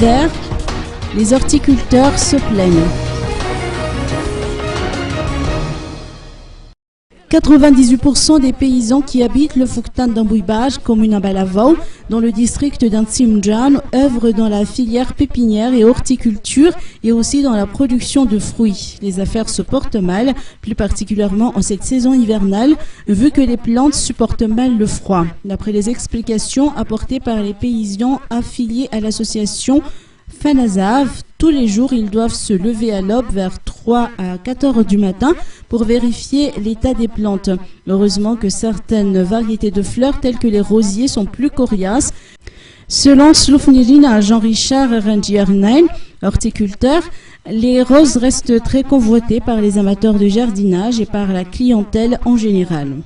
Zender, les horticulteurs se plaignent. 98% des paysans qui habitent le Fouctan d'Ambouibaj, commune à Balavao, dans le district d'Antsimdjan, œuvrent dans la filière pépinière et horticulture et aussi dans la production de fruits. Les affaires se portent mal, plus particulièrement en cette saison hivernale, vu que les plantes supportent mal le froid. D'après les explications apportées par les paysans affiliés à l'association Fanazav, tous les jours, ils doivent se lever à l'aube vers 3 à 4 heures du matin pour vérifier l'état des plantes. Heureusement que certaines variétés de fleurs telles que les rosiers sont plus coriaces. Selon Sloufnirina Jean-Richard Rengiarnain, horticulteur, les roses restent très convoitées par les amateurs de jardinage et par la clientèle en général.